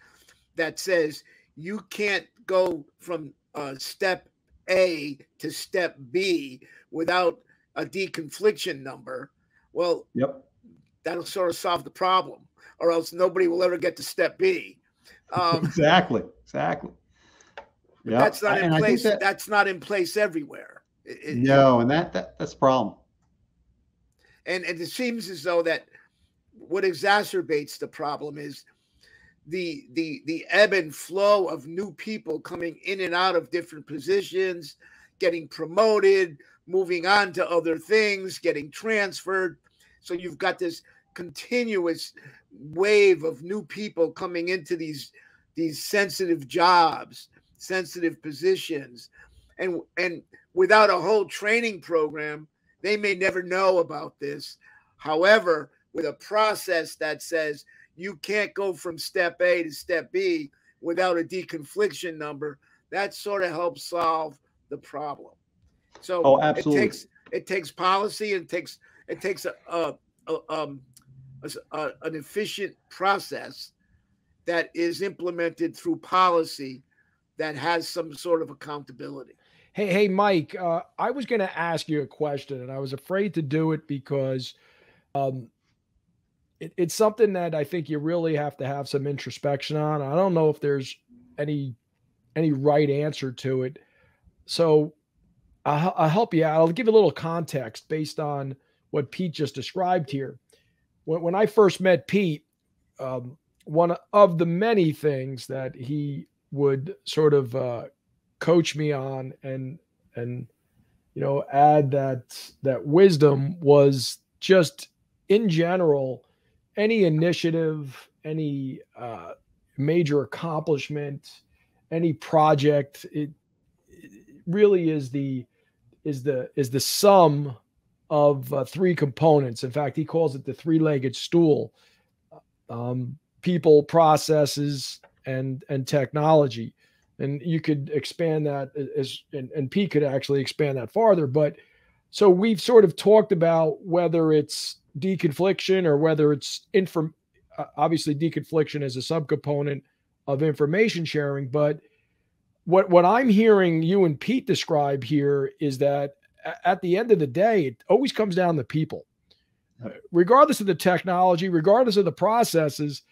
that says you can't go from step A to step B without a deconfliction number, well, yep, that'll sort of solve the problem, or else nobody will ever get to step B. Exactly. Yeah, that's not in place. That's not in place everywhere. No, and that's the problem. And it seems as though that what exacerbates the problem is the ebb and flow of new people coming in and out of different positions, getting promoted, moving on to other things, getting transferred. So you've got this continuous wave of new people coming into these sensitive jobs, sensitive positions, and without a whole training program, they may never know about this. However, with a process that says you can't go from step A to step B without a deconfliction number, that sort of helps solve the problem. So absolutely. It takes policy, and it takes an efficient process that is implemented through policy that has some sort of accountability. Hey, Mike, I was going to ask you a question, and I was afraid to do it because it's something that I think you really have to have some introspection on. I don't know if there's any right answer to it. So I'll help you out. I'll give a little context based on what Pete just described here. When I first met Pete, one of the many things that he would sort of coach me on and add that wisdom was just, in general, any initiative, any major accomplishment, any project, it really is the sum of three components. In fact, he calls it the three-legged stool: people, processes, and technology. And you could expand that and Pete could actually expand that farther. But so we've sort of talked about whether it's deconfliction or whether it's obviously deconfliction as a subcomponent of information sharing. But what I'm hearing you and Pete describe here is that at the end of the day, it always comes down to people, regardless of the technology, regardless of the processes.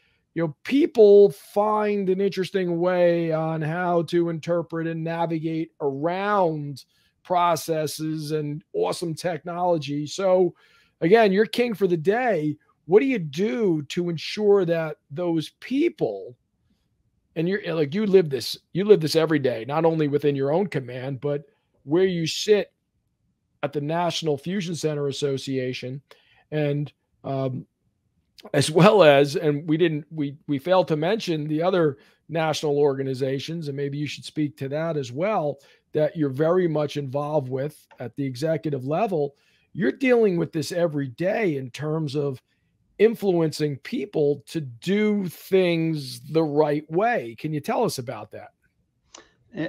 People find an interesting way on how to interpret and navigate around processes and awesome technology. So again, you're king for the day. What do you do to ensure that those people, and you're like, you live this every day, not only within your own command, but where you sit at the National Fusion Center Association, and as well as, and we failed to mention the other national organizations, and maybe you should speak to that as well, that you're very much involved with at the executive level. You're dealing with this every day in terms of influencing people to do things the right way. Can you tell us about that?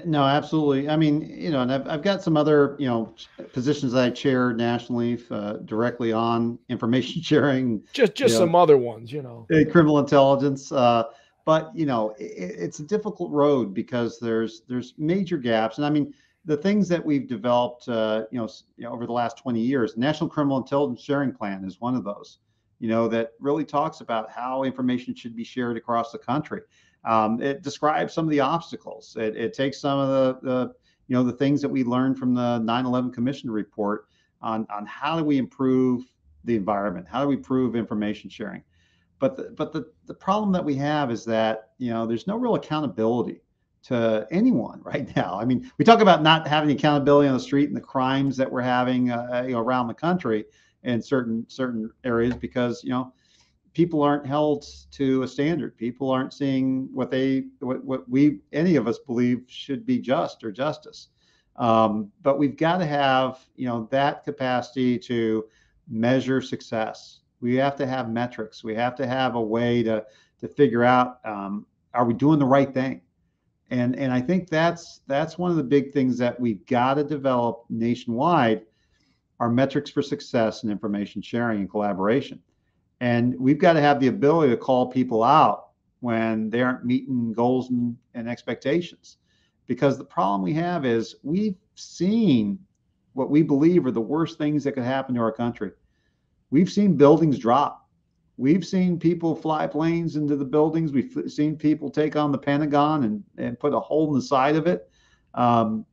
No, absolutely. I mean, and I've got some other, positions that I chair nationally, directly on information sharing, Just you know, some other ones. criminal intelligence. But it's a difficult road because there's major gaps. And I mean, the things that we've developed, over the last 20 years, National Criminal Intelligence Sharing Plan is one of those, that really talks about how information should be shared across the country. It describes some of the obstacles. It takes some of the things that we learned from the 9/11 Commission report on how do we improve the environment, how do we improve information sharing. But the problem that we have is that there's no real accountability to anyone right now. I mean, we talk about not having accountability on the street and the crimes that we're having around the country in certain areas because people aren't held to a standard. People aren't seeing what we any of us believe should be just or justice. But we've got to have that capacity to measure success. We have to have metrics. We have to have a way to figure out, are we doing the right thing? And I think that's one of the big things that we've got to develop nationwide, are metrics for success in information sharing and collaboration. And we've got to have the ability to call people out when they aren't meeting goals and expectations. Because the problem we have is we've seen what we believe are the worst things that could happen to our country. We've seen buildings drop. We've seen people fly planes into the buildings. We've seen people take on the Pentagon and put a hole in the side of it.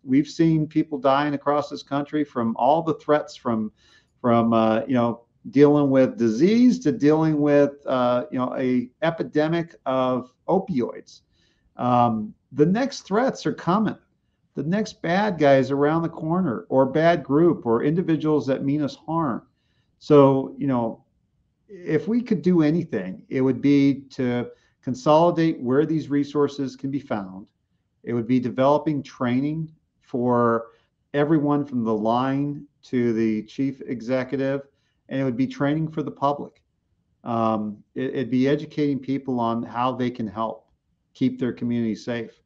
We've seen people dying across this country from all the threats from dealing with disease to dealing with a epidemic of opioids. The next threats are coming. The next bad guy is around the corner, or bad group, or individuals that mean us harm. So, if we could do anything, it would be to consolidate where these resources can be found. It would be developing training for everyone from the line to the chief executive, and it would be training for the public. It'd be educating people on how they can help keep their community safe.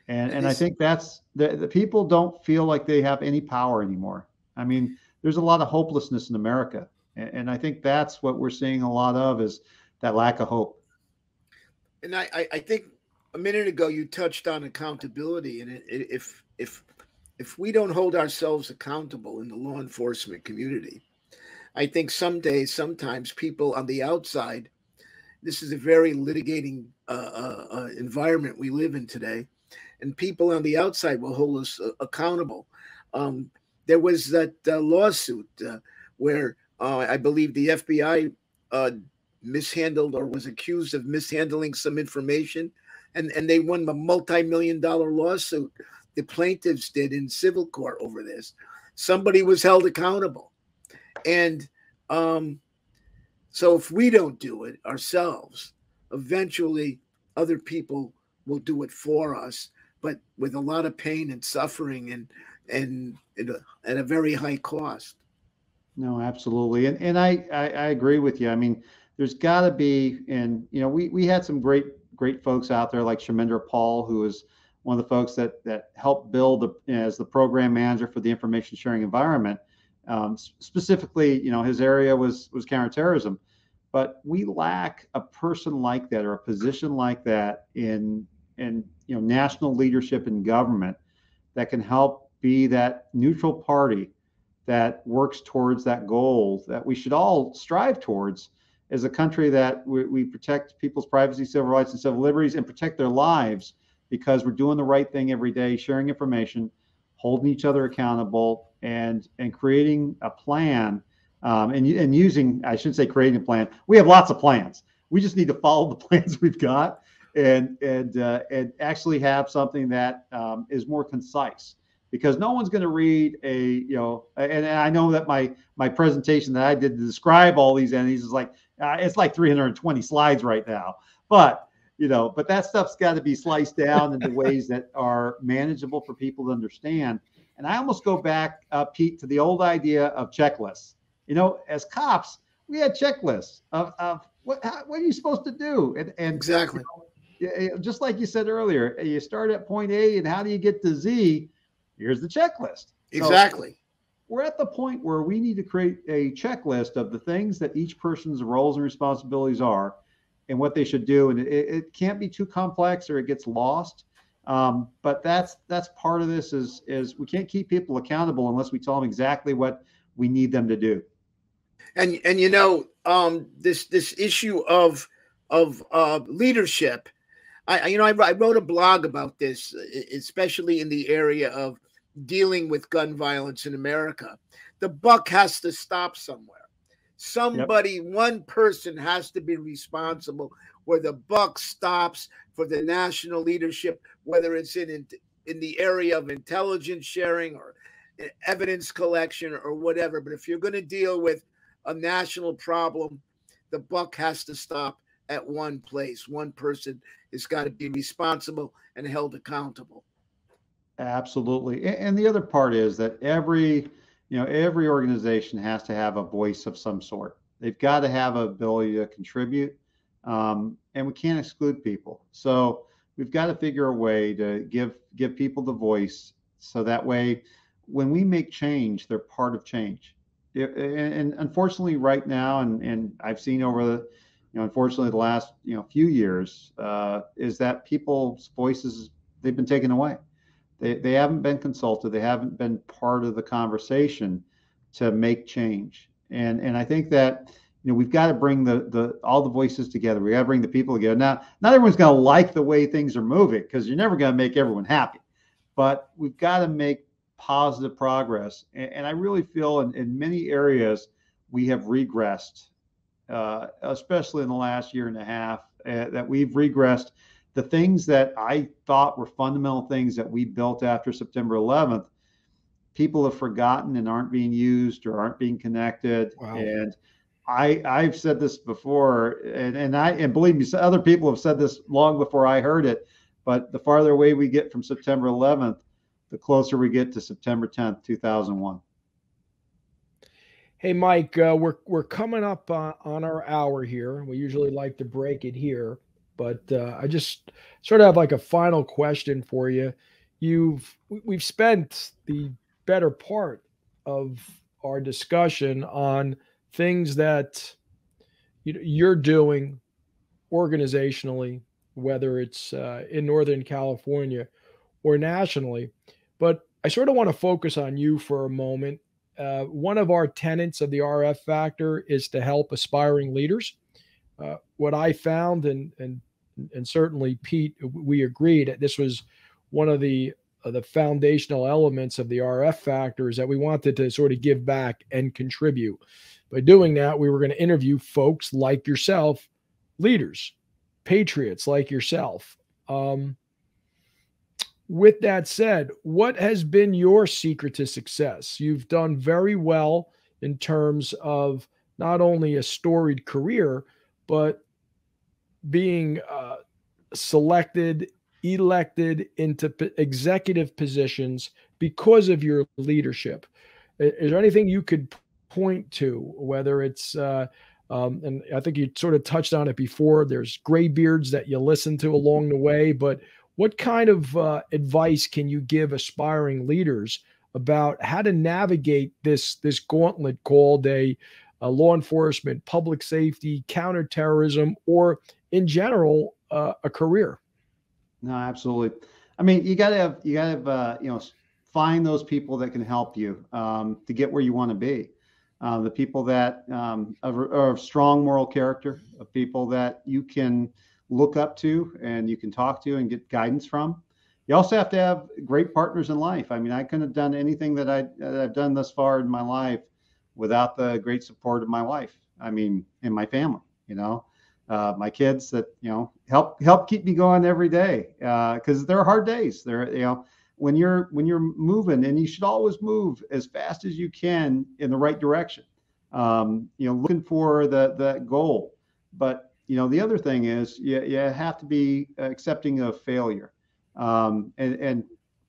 And I think that's the people don't feel like they have any power anymore. I mean, there's a lot of hopelessness in America. And I think that's what we're seeing a lot of, is that lack of hope. And I think a minute ago you touched on accountability, and if we don't hold ourselves accountable in the law enforcement community, I think sometimes people on the outside, this is a very litigating environment we live in today, and people on the outside will hold us accountable. There was that lawsuit where I believe the FBI mishandled, or was accused of mishandling some information, and they won a multi-million-dollar lawsuit. The plaintiffs did in civil court over this. Somebody was held accountable. And so if we don't do it ourselves, eventually other people will do it for us, but with a lot of pain and suffering and at a very high cost. No, absolutely. And I agree with you. I mean, there's got to be, and we had some great folks out there like Shamendra Paul, who is one of the folks that helped build as the program manager for the information sharing environment. Specifically, his area was counterterrorism, but we lack a person like that, or a position like that in national leadership and government, that can help be that neutral party that works towards that goal that we should all strive towards as a country, that we protect people's privacy, civil rights, and civil liberties, and protect their lives, because we're doing the right thing every day, sharing information, holding each other accountable, and creating a plan, and using, I shouldn't say creating a plan. We have lots of plans. We just need to follow the plans we've got, and actually have something that is more concise. Because no one's going to read and I know that my presentation that I did to describe all these entities is like, it's like 320 slides right now. But that stuff's got to be sliced down into ways that are manageable for people to understand. And I almost go back, Pete, to the old idea of checklists. As cops, we had checklists of what are you supposed to do? And exactly. just like you said earlier, you start at point A and how do you get to Z? Here's the checklist. Exactly. So we're at the point where we need to create a checklist of the things that each person's roles and responsibilities are and what they should do. And it can't be too complex or it gets lost. But that's part of this is we can't keep people accountable unless we tell them exactly what we need them to do. And you know, this issue of leadership, I wrote a blog about this, especially in the area of dealing with gun violence in America. The buck has to stop somewhere. Somebody, yep. One person has to be responsible where the buck stops for the national leadership, whether it's in the area of intelligence sharing or evidence collection or whatever. But if you're going to deal with a national problem, the buck has to stop at one place. One person has got to be responsible and held accountable. Absolutely. And the other part is that every organization has to have a voice of some sort. They've got to have an ability to contribute, and we can't exclude people. So we've got to figure a way to give people the voice, so that way, when we make change, they're part of change. And unfortunately, right now, and I've seen over the, unfortunately, the last few years, is that people's voices, they've been taken away. They haven't been consulted. They haven't been part of the conversation to make change. And I think that we've got to bring all the voices together. We got to bring the people together. Now, not everyone's going to like the way things are moving, because you're never going to make everyone happy. But we've got to make positive progress. And I really feel in many areas we have regressed, especially in the last year and a half, that we've regressed. The things that I thought were fundamental things that we built after September 11th, people have forgotten and aren't being used or aren't being connected. Wow. And I've said this before, and believe me, other people have said this long before I heard it, but the farther away we get from September 11th, the closer we get to September 10th, 2001. Hey, Mike, we're coming up on our hour here. We usually like to break it here. But I just sort of have like a final question for you. We've spent the better part of our discussion on things that you're doing organizationally, whether it's in Northern California or nationally. But I sort of want to focus on you for a moment. One of our tenets of the RF Factor is to help aspiring leaders. What I found, and certainly Pete, we agreed that this was one of the foundational elements of the RF Factor, is that we wanted to sort of give back and contribute. By doing that, we were going to interview folks like yourself, leaders, patriots like yourself. With that said, what has been your secret to success? You've done very well in terms of not only a storied career, but being selected, elected into executive positions because of your leadership. Is there anything you could point to, whether it's, and I think you sort of touched on it before, there's graybeards that you listen to along the way, but what kind of advice can you give aspiring leaders about how to navigate this gauntlet called a law enforcement, public safety, counterterrorism, or in general, a career? No, absolutely. I mean, you gotta have, find those people that can help you to get where you want to be. The people that are of strong moral character, of people that you can look up to and you can talk to and get guidance from. You also have to have great partners in life. I mean, I couldn't have done anything that I've done thus far in my life without the great support of my wife. I mean, and my family, my kids that, help keep me going every day. Cause there are hard days there, when you're moving, and you should always move as fast as you can in the right direction. Looking for the goal. But, the other thing is you have to be accepting of failure. And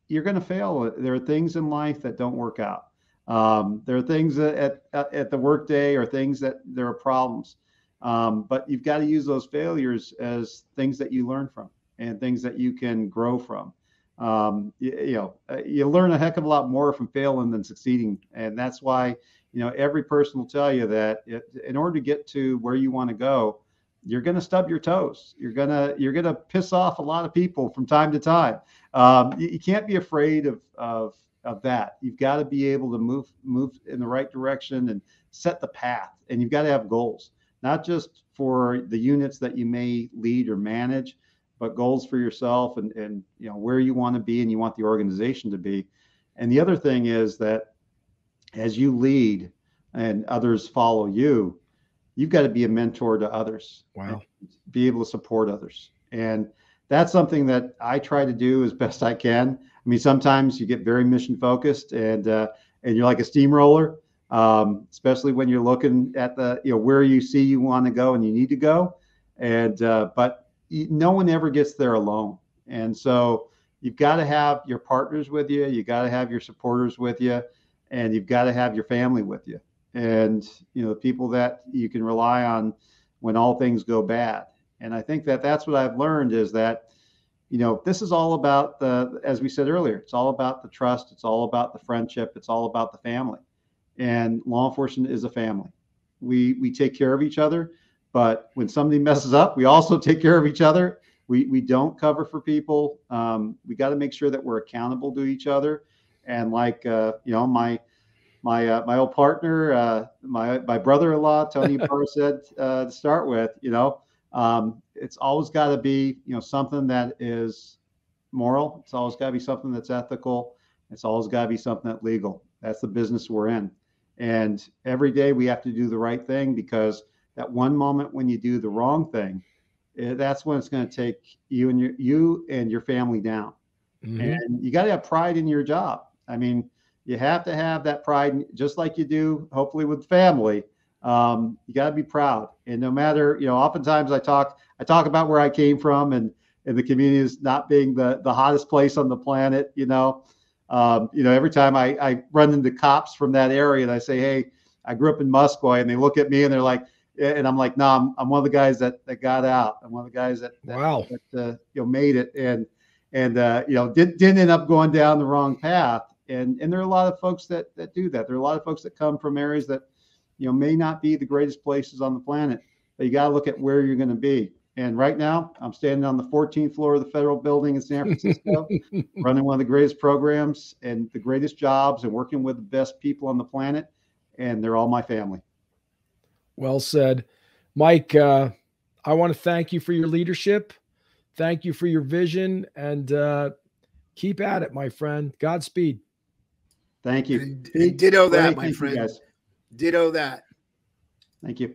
you're going to fail. There are things in life that don't work out. There are things at the work day, or things that there are problems. But you've got to use those failures as things that you learn from. and things that you can grow from. You learn a heck of a lot more from failing than succeeding. And that's why, every person will tell you that in order to get to where you want to go, you're going to stub your toes. You're going to piss off a lot of people from time to time. You can't be afraid of that. You've got to be able to move in the right direction and set the path. And you've got to have goals, not just for the units that you may lead or manage, but goals for yourself and where you want to be and you want the organization to be. And the other thing is that as you lead and others follow you, you've got to be a mentor to others. Wow. Be able to support others. And that's something that I try to do as best I can. I mean, sometimes you get very mission focused and you're like a steamroller, especially when you're looking at where you see you want to go and you need to go. And, but no one ever gets there alone. And so you've got to have your partners with you. You got to have your supporters with you, and you've got to have your family with you. And, the people that you can rely on when all things go bad. And I think that that's what I've learned is that, this is all about as we said earlier, it's all about the trust. It's all about the friendship. It's all about the family. And law enforcement is a family. We take care of each other, but when somebody messes up, we also take care of each other. We don't cover for people. We got to make sure that we're accountable to each other. And like, my old partner, my brother-in-law, Tony Barr said to start with, it's always got to be, something that is moral. It's always got to be something that's ethical. It's always got to be something that's legal. That's the business we're in. And every day we have to do the right thing, because that one moment when you do the wrong thing, that's when it's going to take you and your family down. Mm-hmm. And you got to have pride in your job. I mean, you have to have that pride, just like you do, hopefully, with family. You got to be proud. And no matter, oftentimes I talk about where I came from and the community is not being the hottest place on the planet. Every time I run into cops from that area and I say, hey, I grew up in Muscoy, and they look at me and they're like, and I'm like, no, I'm one of the guys that got out. I'm one of the guys that wow, that made it and didn't end up going down the wrong path. And there are a lot of folks that do that. There are a lot of folks that come from areas that, may not be the greatest places on the planet, but you got to look at where you're going to be. And right now I'm standing on the 14th floor of the federal building in San Francisco, running one of the greatest programs and the greatest jobs and working with the best people on the planet. And they're all my family. Well said, Mike. I want to thank you for your leadership. Thank you for your vision, and keep at it, my friend. Godspeed. Thank you. And ditto that, my friend. Ditto that. Thank you.